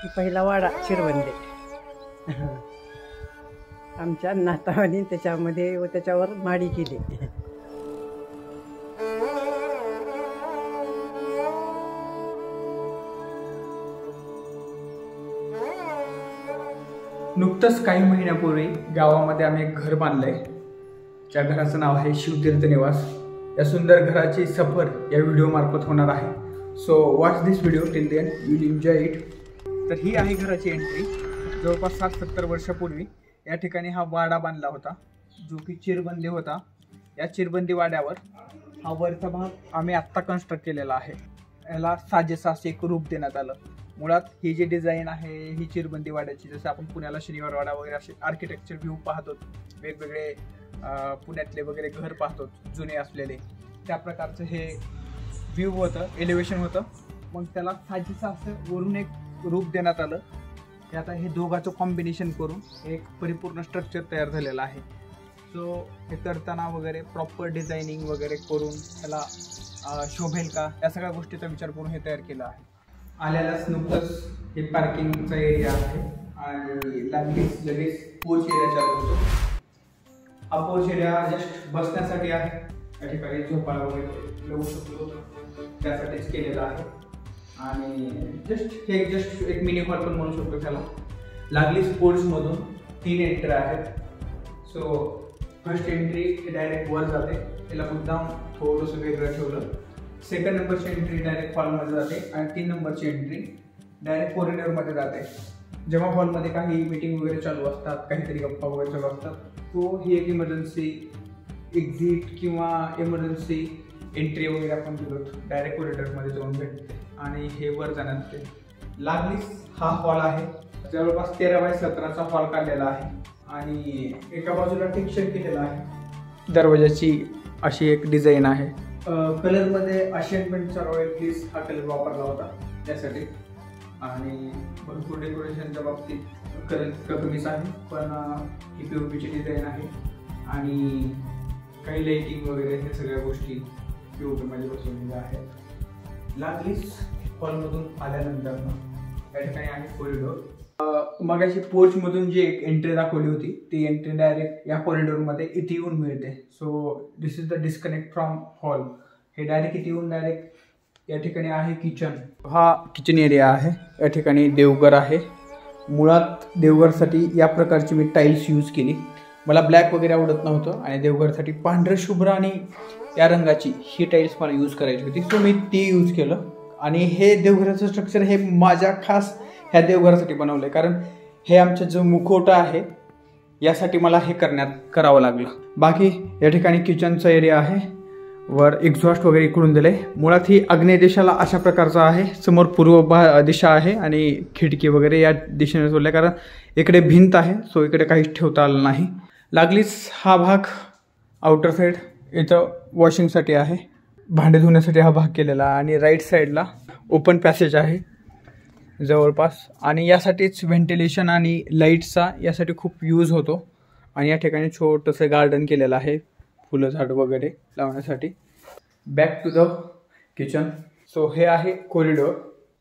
पहिला वाडा चिरवंदे आमच्या नातावानी त्याच्यामध्ये व त्याच्यावर माडी केली. नुकतंच काही महिन्यापूर्वी गावामध्ये आम्ही एक घर बांधलंय. त्या घराचं नाव आहे शिवतीर्थ निवास. या सुंदर घराची सफर या व्हिडिओ मार्फत होणार आहे. So watch this video till then, you will enjoy it. तर ही आहे घराची एंट्री. जवळपास 60-70 वर्षापूर्वी या ठिकाणी हा वाडा बांधला होता, जो की चिरबंदी होता. या चिरबंदी वाड्यावर हा वरचा भाग आम्ही आत्ता कन्स्ट्रक्ट केलेला आहे. याला साजेसं असे एक रूप देण्यात आलं. मुळात ही जी डिझाईन आहे ही चिरबंदी वाड्याची, जसं आपण पुण्याला शनिवार वाडा वगैरे असे आर्किटेक्चर व्ह्यू पाहतो, वेगवेगळे पुण्यातले वगैरे घर पाहतो जुने असलेले, त्या प्रकारचं हे व्ह्यू होतं, एलिव्हेशन होतं. मग त्याला साजेसं असं वरून एक रूप देण्यात आलं. ते आता हे दोघांचं कॉम्बिनेशन करून एक परिपूर्ण स्ट्रक्चर तयार झालेलं आहे. सो हे करताना वगैरे प्रॉपर डिझायनिंग वगैरे करून त्याला शोभेल का या सगळ्या गोष्टीचा विचार करून हे तयार केलं आहे. आल्यालाच नुकतंच हे पार्किंगचा एरिया आहे आणि लगेच पोर्च एरिया चालू होतो. हा पोर्च एरिया जस्ट बसण्यासाठी आहे. या ठिकाणी झोपायला वगैरे येऊ शकतो त्यासाठीच केलेला आहे. आणि जस्ट एक मिनी हॉल पण म्हणू शकतो त्याला. लागली स्पोर्ट्समधून 3 एंट्री आहेत. सो फर्स्ट एंट्री डायरेक्ट वर जाते, त्याला मुद्दाम थोडंसं वेगळं ठेवलं. सेकंड नंबरची एंट्री डायरेक्ट हॉलमध्ये जाते आणि 3 नंबरची एंट्री डायरेक्ट कॉरिडॉरमध्ये जाते. जेव्हा हॉलमध्ये काही मीटिंग वगैरे चालू असतात, काहीतरी गप्पा वगैरे चालू असतात, तो ही एक इमर्जन्सी एक्झिट किंवा इमर्जन्सी एंट्री वगैरे आपण दिलो डायरेक्ट कॉरिडॉरमध्ये जाऊन भेटते. आणि हे वर जाण्यात ते लागलीच हा हॉल आहे. जवळपास 13x17चा हॉल काढलेला आहे आणि एका बाजूला टेक्स्चर केलेला आहे. दरवाजाची अशी एक डिझाईन आहे. कलरमध्ये आशियन पेंटचा रॉयल प्लीज हा कलर वापरला होता त्यासाठी. आणि भरपूर डेकोरेशनच्या बाबतीत कलर कमीच आहे, पण ही POPची डिझाईन आहे आणि काही लाईटिंग वगैरे हे सगळ्या गोष्टी POPमध्ये बसवलेल्या आहेत. लागलीच हॉलमधून आल्यानंतर या ठिकाणी आहे कॉरिडॉर. मगाशी पोर्चमधून जी एक एंट्री दाखवली होती ती एंट्री डायरेक्ट या कॉरिडॉरमध्ये इथे येऊन मिळते. So this is the disconnect from hall. हे डायरेक्ट इथे येऊन डायरेक्ट या ठिकाणी आहे किचन. हा किचन एरिया आहे. या ठिकाणी देवघर आहे. मुळात देवघरसाठी या प्रकारची मी टाईल्स यूज केली. मला ब्लॅक वगैरे आवडत नव्हतं आणि देवघरसाठी पांढरं शुभ्र आणि या रंगाची ही टाईल्स मला यूज करायची होती. सो मी ती यूज केलं. आणि हे देवघराचं स्ट्रक्चर हे माझ्या खास ह्या देवघरासाठी बनवलं आहे, कारण हे आमचं जो मुखवटा आहे यासाठी मला हे करावं लागलं. बाकी या ठिकाणी किचनचा एरिया आहे. वर एक्झॉस्ट वगैरे इकडून दिलं आहे. मुळात ही आग्नेय दिशेला अशा प्रकारचा आहे. समोर पूर्व दिशा आहे आणि खिडकी वगैरे या दिशेने सोडल्या, कारण इकडे भिंत आहे. सो इकडे काहीच ठेवता आलं नाही. लागलीच हा भाग आउटर साईड इथं वॉशिंगसाठी आहे, भांडे धुण्यासाठी हा भाग केलेला. आणि राईट साईडला ओपन पॅसेज आहे जवळपास. आणि यासाठीच व्हेंटिलेशन आणि लाईटचा यासाठी खूप यूज होतो. आणि या ठिकाणी छोटंसं गार्डन केलेलं आहे फुलं झाड वगैरे लावण्यासाठी. Back to the kitchen. So हे आहे कॉरिडॉर.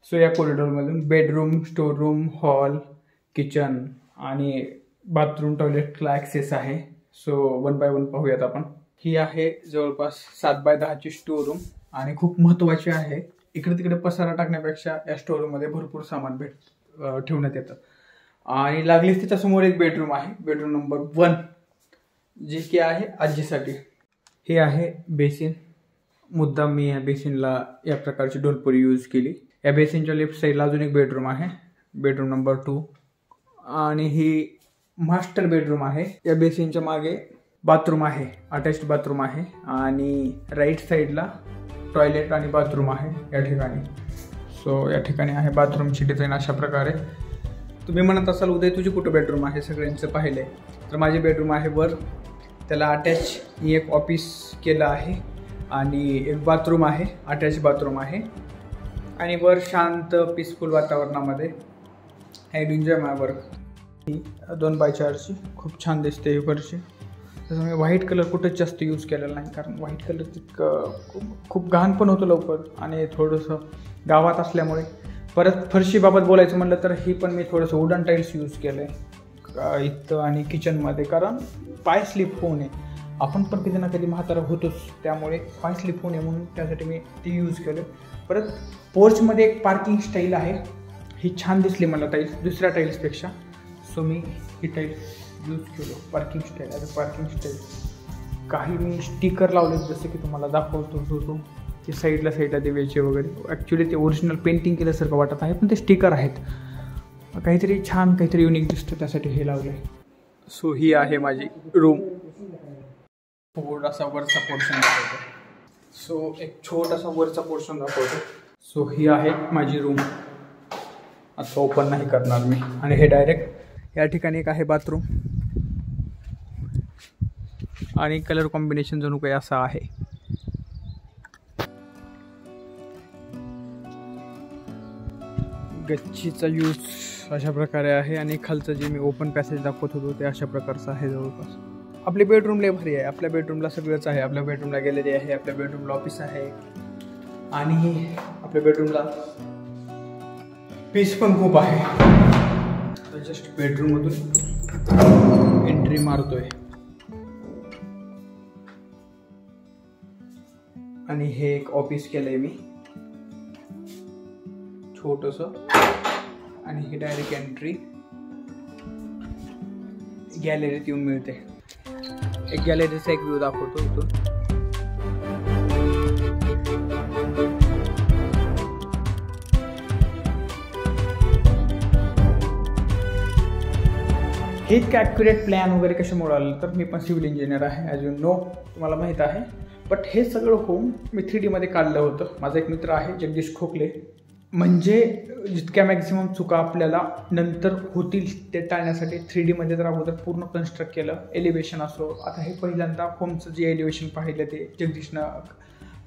सो या कॉरिडॉरमधून bedroom, store room, hall, kitchen आणि बाथरूम टॉयलेटला ॲक्सेस आहे. सो 1 बाय 1 पाहूयात आपण. ही आहे जवळपास 7 बाय 10ची स्टोर रूम आणि खूप महत्त्वाची आहे. इकडे तिकडे पसारा टाकण्यापेक्षा या स्टोर रूममध्ये भरपूर सामान ठेवण्यात येतं. आणि लागलीच त्याच्यासमोर एक बेडरूम आहे, बेडरूम नंबर 1, जी की आहे आजीसाठी. हे आहे बेसिन. मुद्दाम मी या बेसिनला या प्रकारची डोलपुरी यूज केली. या बेसिनच्या लेफ्ट साईडला अजून एक बेडरूम आहे, बेडरूम नंबर 2. आणि ही मास्टर बेडरूम आहे. या बेसिनच्या मागे बाथरूम आहे, अटॅच्ड बाथरूम आहे. आणि राईट साईडला टॉयलेट आणि बाथरूम आहे या ठिकाणी. सो या ठिकाणी आहे बाथरूमची डिझाईन अशा प्रकारे. तुम्ही म्हणत असाल उदय तुझी कुठं बेडरूम आहे, सगळ्यांचं पाहिलं आहे. तर माझे बेडरूम आहे वर, त्याला अटॅच एक ऑफिस केलं आहे आणि एक बाथरूम आहे, अटॅच बाथरूम आहे. आणि वर शांत पीसफुल वातावरणामध्ये I enjoy my work. 2 by 4ची खूप छान दिसते ही फरशी. तसं मी व्हाईट कलर कुठंच जास्त यूज केलेला नाही, कारण व्हाईट कलर तितकं खूप घाण पण होतं लवकर आणि थोडंसं गावात असल्यामुळे परत फरशीबाबत बोलायचं म्हणलं तर ही पण मी थोडंसं वुडन टाईल्स यूज केलं आहे इथं आणि किचनमध्ये, कारण पाय स्लिप होऊ नये. आपण पण कधी ना कधी म्हातारा होतोच, त्यामुळे पाय स्लिप होऊ नये म्हणून त्यासाठी मी ती यूज केलं. परत पोर्चमध्ये एक पार्किंग स्टाईल आहे, ही छान दिसली मला टाईल्स दुसऱ्या टाईल्सपेक्षा, सो मी ही टाईल्स यूज केलो. पार्किंग स्टाईल आता पार्किंग स्टाईल काही मी स्टिकर लावले, जसं की तुम्हाला दाखवतो की साईडला देवायचे वगैरे. ॲक्च्युली ते ओरिजिनल पेंटिंग केल्यासारखं वाटत आहे, पण ते स्टिकर आहेत. काहीतरी छान काहीतरी युनिक दिसतं, त्यासाठी हे लावलं आहे. सो ही आहे माझी रूम. थोडासा वरचा पोर्शन दाखवतो. सो एक छोटासा वरचा पोर्शन दाखवतो. सो ही आहे माझी रूम. आता ओपन नाही करणार मी. आणि हे डायरेक्ट या ठिकाणी एक आहे बाथरूम, आणि कलर कॉम्बिनेशन जणू काही असा आहे. गच्चीचा यूज अशा प्रकारे आहे, आणि खालचं जे मी ओपन पॅसेज दाखवत होतो ते अशा प्रकारचं आहे जवळपास. आपली बेडरूम लय भारी आहे. आपल्या बेडरूमला सगळंच आहे. आपल्या बेडरूमला गॅलरी आहे, आपल्या बेडरूमला ऑफिस आहे, आणि आपल्या बेडरूमला पीस पण खूप आहे. जस्ट बेडरूममधून एंट्री मारतोय, आणि हे एक ऑफिस केलंय मी छोटंसं, आणि ही डायरेक्ट एंट्री गॅलरीत येऊन मिळते. एक गॅलरीचा एक व्ह्यू दाखवतो इथून. हे इतकं ॲक्युरेट प्लॅन वगैरे कशामुळे आलं, तर मी पण सिव्हिल इंजिनियर आहे, ॲज यू नो, तुम्हाला माहीत आहे. बट हे सगळं होऊन मी 3D मध्ये काढलं होतं. माझा एक मित्र आहे जगदीश खोकले, म्हणजे जितक्या मॅक्झिमम चुका आपल्याला नंतर होतील ते टाळण्यासाठी 3D मध्ये तर अगोदर पूर्ण कन्स्ट्रक्ट केलं. एलिव्हेशन असो, आता हे पहिल्यांदा होमचं जे एलिव्हेशन पाहिलं ते जगदीशनं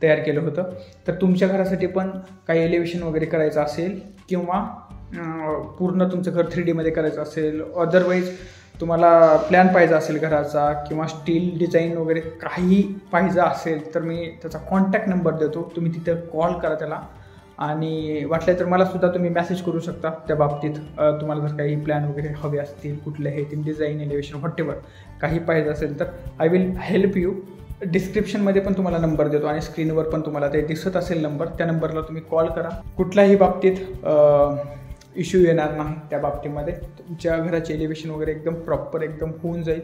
तयार केलं होतं. तर तुमच्या घरासाठी पण काही एलिव्हेशन वगैरे करायचं असेल, किंवा पूर्ण तुमचं घर 3D मध्ये करायचं असेल, अदरवाईज तुम्हाला प्लॅन पाहिजे असेल घराचा, किंवा स्टील डिझाईन वगैरे काही पाहिजे असेल, तर मी त्याचा कॉन्टॅक्ट नंबर देतो. तुम्ही तिथं कॉल करा त्याला, आणि वाटलं तर मलासुद्धा तुम्ही मेसेज करू शकता त्या बाबतीत. तुम्हाला जर काही प्लॅन वगैरे हवे असतील, कुठले हे तीन डिझाईन एलिव्हेशन व्हॉटेवर काही पाहिजे असेल, तर आय विल हेल्प यू. डिस्क्रिप्शनमध्ये पण तुम्हाला नंबर देतो, आणि स्क्रीनवर पण तुम्हाला ते दिसत असेल नंबर, त्या नंबरला तुम्ही कॉल करा. कुठल्याही बाबतीत इश्यू येणार नाही. त्या बाबतीमध्ये तुमच्या घराचे एलिव्हेशन वगैरे एकदम प्रॉपर एकदम होऊन जाईल.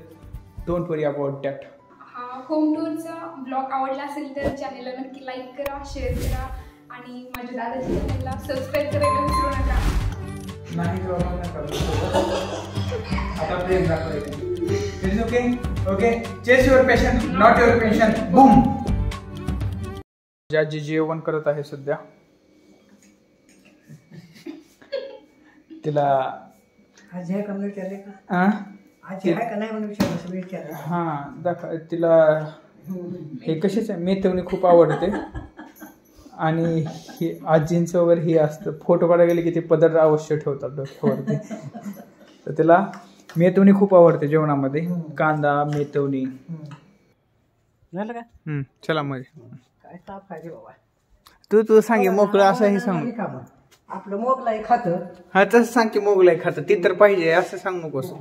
Don't worry about that. हा होम टूरचा ब्लॉग आवडला असेल तर चॅनलला नक्की लाईक करा, शेअर करा, आणि माझ्या दादाच्या चॅनलला सबस्क्राईब करायला विसरू नका. नाही आता प्रेम दाखवायचं. It's okay. Okay, chase your passion, not your passion. Boom. ज्या जेवण करत आहे सध्या, तिला आज आहे का म्हणून विचारले का? आज आहे का नाही म्हणून विचारलं. हां, दाखव तिला. हे कशाच आहे, मेथवणी खूप आवडते, आणि हे आजींचं वगैरे हे असतं. फोटो काढायला गेले की ते पदर अवश्य ठेवतात डोक्यावरती. तर तिला मेथवणी खूप आवडते जेवणामध्ये. कांदा, मेथवणी. झालं का? चला मध्ये काय ताप आहे बाबा. तू सांगे मोकळं असंही सांग. आपलं मोगलाई खातं. हा, तसं सांग की मोगलाई खातं ती तर पाहिजे असं सांग नकोस.